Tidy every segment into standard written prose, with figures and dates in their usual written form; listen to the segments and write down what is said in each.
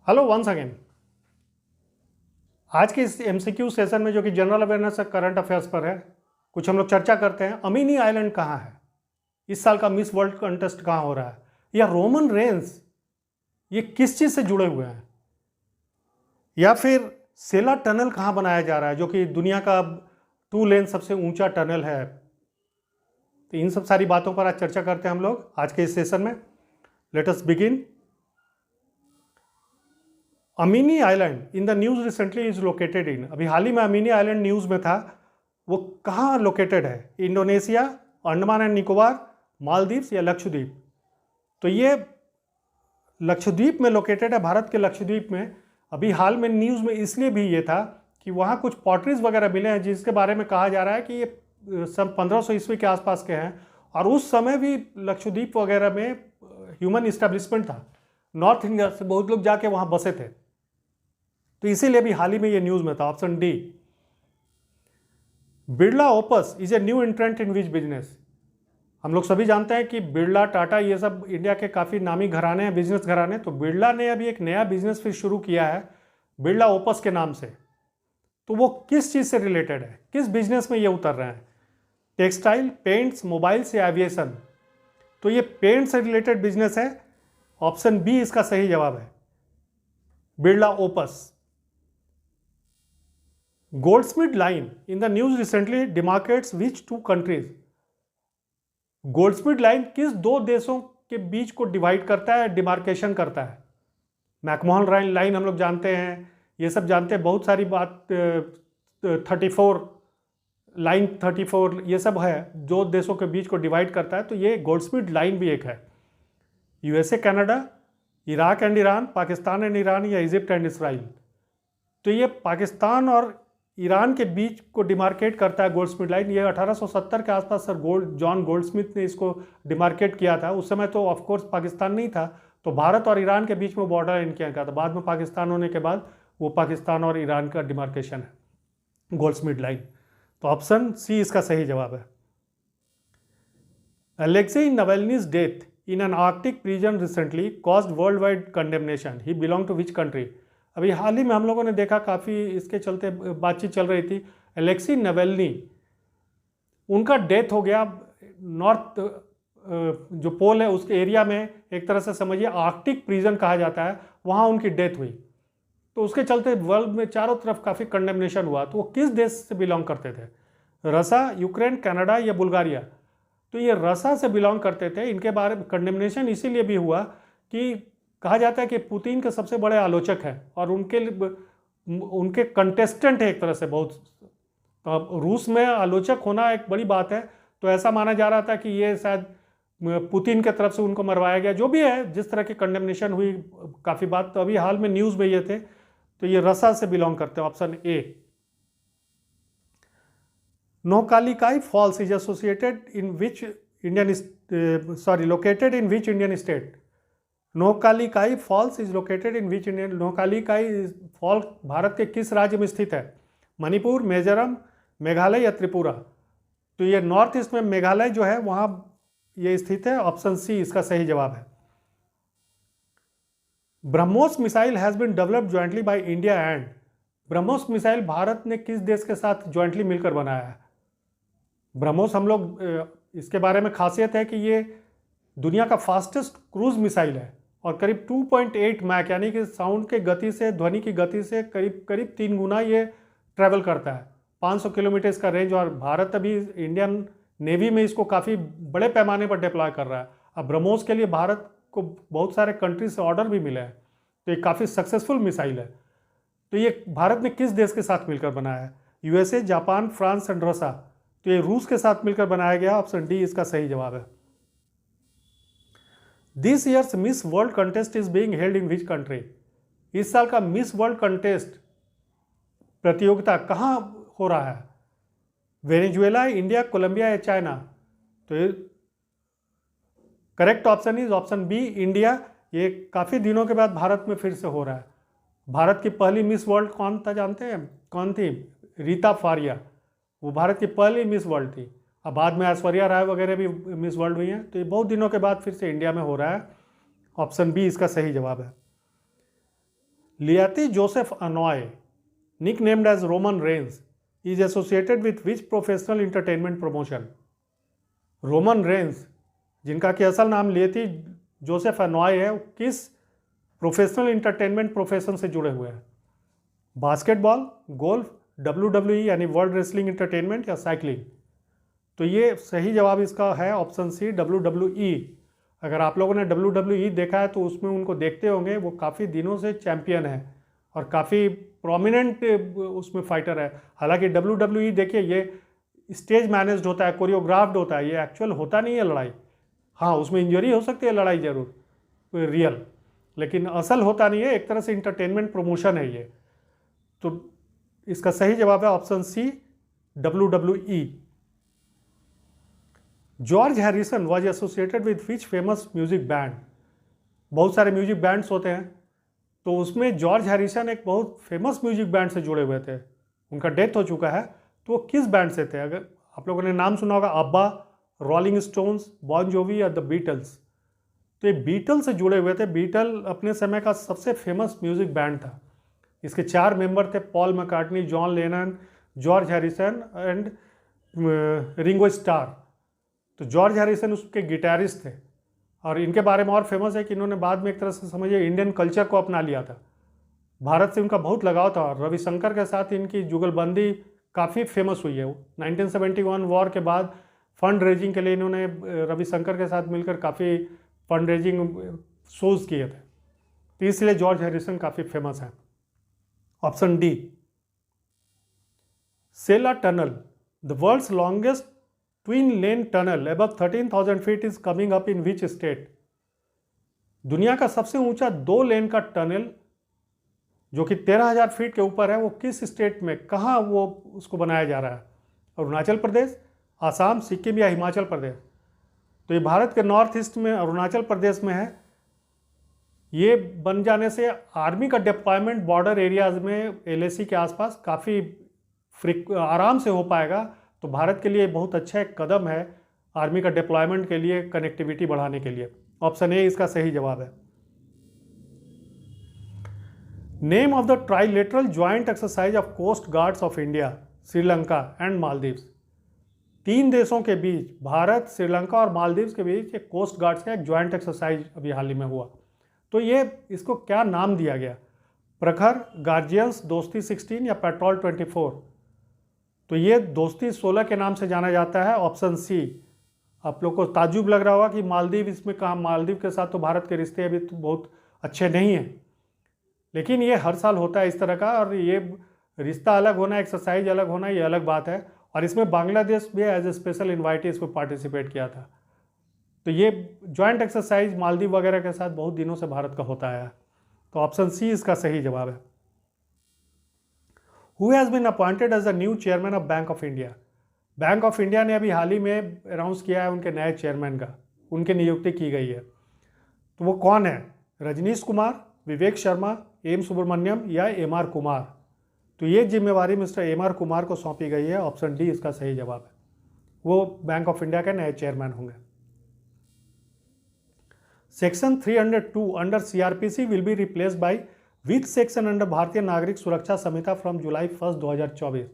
Hello once again. आज के इस एमसीक्यू सेशन में जो कि जनरल अवेयरनेस करंट अफेयर्स पर है, कुछ हम लोग चर्चा करते हैं। अमीनी आइलैंड कहाँ है, इस साल का मिस वर्ल्ड कंटेस्ट कहाँ हो रहा है, या रोमन रेंस ये किस चीज़ से जुड़े हुए हैं, या फिर सेला टनल कहाँ बनाया जा रहा है जो कि दुनिया का 2 लेन सबसे ऊंचा टनल है। तो इन सब सारी बातों पर आज चर्चा करते हैं हम लोग आज के इस सेशन में। Let us begin. Amini island in the news recently is located इन, अभी हाल ही में अमीनी आइलैंड न्यूज़ में था। वो कहाँ लोकेटेड है? इंडोनेशिया, अंडमान एंड निकोबार, मालदीव्स या लक्षद्वीप? तो ये लक्षद्वीप में लोकेटेड है, भारत के लक्षद्वीप में। अभी हाल में न्यूज़ में इसलिए भी ये था कि वहाँ कुछ पॉटरीज वगैरह मिले हैं जिसके बारे में कहा जा रहा है कि ये सन 1500 ईस्वी के आसपास के हैं, और उस समय भी लक्षद्वीप वगैरह में ह्यूमन इस्टेब्लिशमेंट था। नॉर्थ इंडिया से बहुत लोग जाके वहाँ बसे थे, तो इसीलिए भी हाल ही में ये न्यूज़ में था। Option D. Birla opus is a new एंट्रेंट in which business? हम लोग सभी जानते हैं कि बिरला, टाटा ये सब इंडिया के काफ़ी नामी घराने हैं, बिजनेस घराने। तो बिरला ने अभी एक नया बिजनेस फिर शुरू किया है बिरला ओपस के नाम से। तो वो किस चीज़ से रिलेटेड है, किस बिजनेस में ये उतर रहे हैं? टेक्सटाइल, पेंट्स, मोबाइल्स या एविएशन? तो ये पेंट से रिलेटेड बिजनेस है। ऑप्शन बी इसका सही जवाब है, Birla Opus. Goldsmith line in the news recently demarcates which 2 countries? Goldsmith line किस 2 देशों के बीच को डिवाइड करता है, डिमार्केशन करता है? मैकमोहन लाइन हम लोग जानते हैं, ये सब जानते हैं, बहुत सारी बात 34 लाइन 34 ये सब है जो देशों के बीच को डिवाइड करता है। तो ये गोल्डस्मिथ लाइन भी एक है। USA, Canada, Iraq and Iran, Pakistan and Iran या इजिप्ट एंड इसराइल? तो ये पाकिस्तान और ईरान के बीच को डिमार्केट करता है गोल्डस्मिथ लाइन। ये 1870 के आसपास सर जॉन गोल्डस्मिथ ने इसको डिमार्केट किया था। उस समय तो ऑफकोर्स पाकिस्तान नहीं था, तो भारत और ईरान के बीच में बॉर्डर लाइन किया गया था। बाद में पाकिस्तान होने के बाद वो पाकिस्तान और ईरान का डिमार्केशन है गोल्डस्मिथ लाइन। तो ऑप्शन सी इसका सही जवाब है। Alexei Navalny's death in an Arctic prison recently caused world wide condemnation. He belong to which country? अभी हाल ही में हम लोगों ने देखा, काफ़ी इसके चलते बातचीत चल रही थी। अलेक्सी नावल्नी, उनका डेथ हो गया नॉर्थ जो पोल है उसके एरिया में, एक तरह से समझिए आर्कटिक प्रिजन कहा जाता है, वहाँ उनकी डेथ हुई। तो उसके चलते वर्ल्ड में चारों तरफ काफ़ी कंडेमनेशन हुआ। तो वो किस देश से बिलोंग करते थे? रसा, यूक्रेन, कनाडा या बुल्गारिया? तो ये रसा से बिलोंग करते थे। इनके बारे में कंडेमनेशन इसीलिए भी हुआ कि कहा जाता है कि पुतिन के सबसे बड़े आलोचक हैं और उनके कंटेस्टेंट है एक तरह से बहुत। तो अब रूस में आलोचक होना एक बड़ी बात है, तो ऐसा माना जा रहा था कि ये शायद पुतिन के तरफ से उनको मरवाया गया। जो भी है, जिस तरह की कंडेमनेशन हुई काफ़ी बात, तो अभी हाल में न्यूज़ में ये थे। तो ये रसा से बिलोंग करते हैं, option A. Nohkalikai falls is associated in which located in which Indian state? Nohkalikai falls is located in which Indian? Nohkalikai fall Bharat के किस राज्य में स्थित है? मणिपुर, मिजोरम, मेघालय या त्रिपुरा? तो ये नॉर्थ ईस्ट में मेघालय जो है वहाँ ये स्थित है। ऑप्शन सी इसका सही जवाब है। BrahMos missile has been developed jointly by India and? BrahMos missile Bharat ने किस देश के साथ ज्वाइंटली मिलकर बनाया है? ब्रह्मोस हम लोग इसके बारे में खासियत है कि ये दुनिया का फास्टेस्ट क्रूज मिसाइल है और करीब 2.8 मैक यानी कि साउंड के गति से, ध्वनि की गति से करीब 3 गुना ये ट्रैवल करता है। 500 किलोमीटर इसका रेंज, और भारत अभी इंडियन नेवी में इसको काफ़ी बड़े पैमाने पर डिप्लॉय कर रहा है। अब ब्रह्मोस के लिए भारत को बहुत सारे कंट्री से ऑर्डर भी मिले हैं, तो ये काफ़ी सक्सेसफुल मिसाइल है। तो ये भारत ने किस देश के साथ मिलकर बनाया है? यूएसए, जापान, फ्रांस एंड रसा? तो ये रूस के साथ मिलकर बनाया गया। ऑप्शन डी इसका सही जवाब है। This years miss world contest is being held in which country? इस साल का मिस वर्ल्ड कंटेस्ट प्रतियोगिता कहाँ हो रहा है? वेनेजुएला, इंडिया, कोलंबिया या चाइना? तो correct option is option B, India. ये काफ़ी दिनों के बाद भारत में फिर से हो रहा है। भारत की पहली मिस वर्ल्ड कौन था जानते हैं? कौन थी? रीता फारिया, वो भारत की पहली मिस वर्ल्ड थी। अब बाद में ऐश्वर्या राय वगैरह भी मिस वर्ल्ड हुई हैं। तो ये बहुत दिनों के बाद फिर से इंडिया में हो रहा है। ऑप्शन बी इसका सही जवाब है। लियाती जोसेफ अनॉय, nicknamed as Roman Reigns, is associated with which professional entertainment promotion? Roman Reigns, जिनका कि असल नाम लियाती जोसेफ अनॉय है, किस प्रोफेशनल इंटरटेनमेंट प्रोफेशन से जुड़े हुए हैं? बास्केटबॉल, गोल्फ, WWE यानी वर्ल्ड रेसलिंग एंटरटेनमेंट, या साइकिलिंग? तो ये सही जवाब इसका है ऑप्शन सी, WWE। अगर आप लोगों ने WWE देखा है तो उसमें उनको देखते होंगे, वो काफ़ी दिनों से चैंपियन है और काफ़ी प्रोमिनेंट उसमें फाइटर है। हालांकि WWE देखिए, ये स्टेज मैनेज्ड होता है, कोरियोग्राफ्ड होता है, ये एक्चुअल होता नहीं है लड़ाई। हाँ, उसमें इंजरी हो सकती है, लड़ाई जरूर रियल, लेकिन असल होता नहीं है, एक तरह से इंटरटेनमेंट प्रमोशन है ये। तो इसका सही जवाब है option C, WWE। George Harrison was associated with which famous music band? बहुत सारे म्यूजिक बैंड्स होते हैं, तो उसमें जॉर्ज हैरिसन एक बहुत फेमस म्यूजिक बैंड से जुड़े हुए थे। उनका डेथ हो चुका है, तो वो किस बैंड से थे? अगर आप लोगों ने नाम सुना होगा, अब्बा, रोलिंग स्टोन्स, बॉन जोवी या द बीटल्स। तो ये बीटल से जुड़े हुए थे। बीटल अपने समय का सबसे फेमस म्यूजिक बैंड था। इसके 4 मेंबर थे, Paul McCartney, John Lennon, George Harrison and Ringo star. तो जॉर्ज हैरिसन उसके गिटारिस्ट थे, और इनके बारे में और फेमस है कि इन्होंने बाद में एक तरह से समझिए इंडियन कल्चर को अपना लिया था। भारत से उनका बहुत लगाव था, और रविशंकर के साथ इनकी जुगलबंदी काफ़ी फेमस हुई है। 1971 वॉर के बाद फंड रेजिंग के लिए इन्होंने रविशंकर के साथ मिलकर काफ़ी फंड रेजिंग शोज़ किए थे, तो इसलिए जॉर्ज हैरिसन काफ़ी फेमस है। Option D, Sela tunnel, the world's longest twin lane tunnel above 13,000 feet is coming up in which state? दुनिया का सबसे ऊंचा 2 लेन का टनल जो कि 13,000 फीट के ऊपर है, वो किस स्टेट में, कहाँ वो उसको बनाया जा रहा है? अरुणाचल प्रदेश, आसाम, सिक्किम या हिमाचल प्रदेश? तो ये भारत के नॉर्थ ईस्ट में अरुणाचल प्रदेश में है। ये बन जाने से आर्मी का डिप्लॉयमेंट बॉर्डर एरियाज में LAC के आसपास काफ़ी आराम से हो पाएगा। तो भारत के लिए बहुत अच्छा एक कदम है आर्मी का डिप्लॉयमेंट के लिए, कनेक्टिविटी बढ़ाने के लिए। ऑप्शन ए इसका सही जवाब है। Name of the trilateral joint exercise of coast guards of India, Sri Lanka and Maldives? 3 देशों के बीच, भारत, श्रीलंका और मालदीव्स के बीच एक कोस्ट गार्ड्स का एक ज्वाइंट एक्सरसाइज अभी हाल ही में हुआ। तो ये इसको क्या नाम दिया गया? प्रखर, गार्जियंस, दोस्ती 16 या पेट्रोल 24? तो ये दोस्ती 16 के नाम से जाना जाता है, ऑप्शन सी। आप लोग को ताज्जुब लग रहा होगा कि मालदीव इसमें कहाँ, मालदीव के साथ तो भारत के रिश्ते अभी तो बहुत अच्छे नहीं हैं, लेकिन ये हर साल होता है इस तरह का, और ये रिश्ता अलग होना, एक्सरसाइज अलग होना, ये अलग बात है। और इसमें बांग्लादेश भी एज ए स्पेशल इन्वाइटी इसमें पार्टिसिपेट किया था। तो ये ज्वाइंट एक्सरसाइज मालदीव वगैरह के साथ बहुत दिनों से भारत का होता है। तो ऑप्शन सी इसका सही जवाब है। Who has been appointed as the new chairman of Bank of India? Bank of India ने अभी हाल ही में अनाउंस किया है उनके नए चेयरमैन का, उनकी नियुक्ति की गई है। तो वो कौन है? रजनीश कुमार, विवेक शर्मा, एम सुब्रमण्यम या MR कुमार? तो ये जिम्मेवारी मिस्टर MR कुमार को सौंपी गई है। ऑप्शन डी इसका सही जवाब है। वो बैंक ऑफ इंडिया के नए चेयरमैन होंगे। Section 302 under CRPC will be replaced by which section under भारतीय नागरिक सुरक्षा संहिता फ्रॉम जुलाई 1, 2024?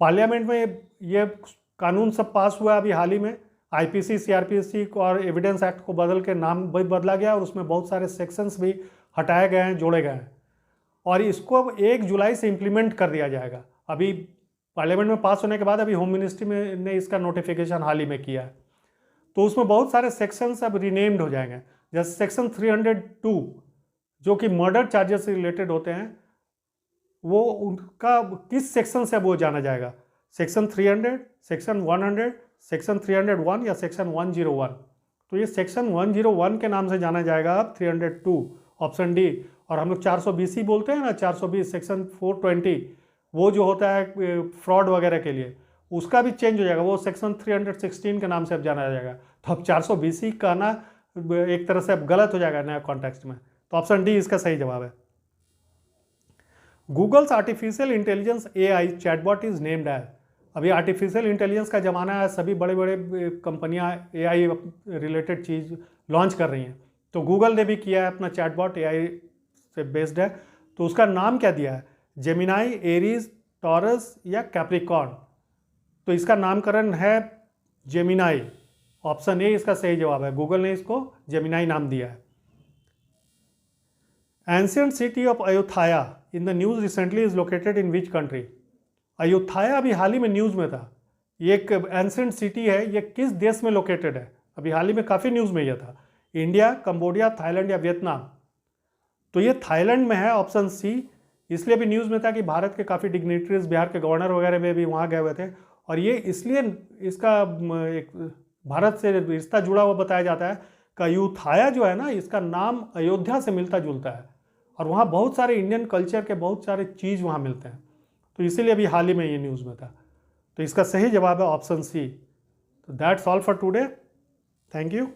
पार्लियामेंट में ये कानून सब पास हुआ अभी हाल ही में। IPC, CRPC और एविडेंस एक्ट को बदल के नाम भी बदला गया, और उसमें बहुत सारे सेक्शंस भी हटाए गए हैं, जोड़े गए हैं, और इसको अब 1 जुलाई से इम्प्लीमेंट कर दिया जाएगा। अभी पार्लियामेंट में पास होने के बाद अभी होम मिनिस्ट्री में ने इसका नोटिफिकेशन हाल ही में किया है। तो उसमें बहुत सारे सेक्शंस अब रीनेम्ड हो जाएंगे, जैसे सेक्शन 302 जो कि मर्डर चार्जेस से रिलेटेड होते हैं, वो उनका किस सेक्शन से वो जाना जाएगा? सेक्शन 300, सेक्शन 100, सेक्शन 301 या सेक्शन 101? तो ये सेक्शन 101 के नाम से जाना जाएगा अब 302, ऑप्शन डी। और हम लोग 420 बोलते हैं ना, 420 सेक्शन 420 वो जो होता है फ्रॉड वगैरह के लिए, उसका भी चेंज हो जाएगा, वो सेक्शन 316 के नाम से अब जाना जाएगा। तो अब 420 कहना एक तरह से अब गलत हो जाएगा नया कॉन्टेक्स्ट में। तो ऑप्शन डी इसका सही जवाब है। Google's artificial intelligence AI chatbot is named as? अभी आर्टिफिशियल इंटेलिजेंस का ज़माना है, सभी बड़े बड़े कंपनियां AI रिलेटेड चीज़ लॉन्च कर रही हैं। तो गूगल ने भी किया है अपना चैटबॉट, AI से बेस्ड है। तो उसका नाम क्या दिया है, जेमिनाई, एरीज, टॉरस या कैप्रिकॉर्न। तो इसका नामकरण है जेमिनाई। ऑप्शन ए इसका सही जवाब है, गूगल ने इसको जेमिनाई नाम दिया है। Ancient city of Ayodhya in the news recently is located in which country. Ayodhya अभी हाल ही में न्यूज़ में था। ये एक एंशियंट सिटी है, ये किस देश में लोकेटेड है, अभी हाल ही में काफ़ी न्यूज़ में यह था। इंडिया, कंबोडिया, थाईलैंड या वियतनाम। तो ये थाईलैंड में है, ऑप्शन सी। इसलिए भी न्यूज़ में था कि भारत के काफ़ी डिग्निटरीज, बिहार के गवर्नर वगैरह में भी वहाँ गए हुए थे, और ये इसलिए इसका एक भारत से रिश्ता जुड़ा हुआ बताया जाता है कि अयोध्या जो है ना, इसका नाम अयोध्या से मिलता जुलता है, और वहाँ बहुत सारे इंडियन कल्चर के बहुत सारे चीज़ वहाँ मिलते हैं। तो इसीलिए अभी हाल ही में ये न्यूज़ में था। तो इसका सही जवाब है ऑप्शन सी। तो that's all for today, thank you.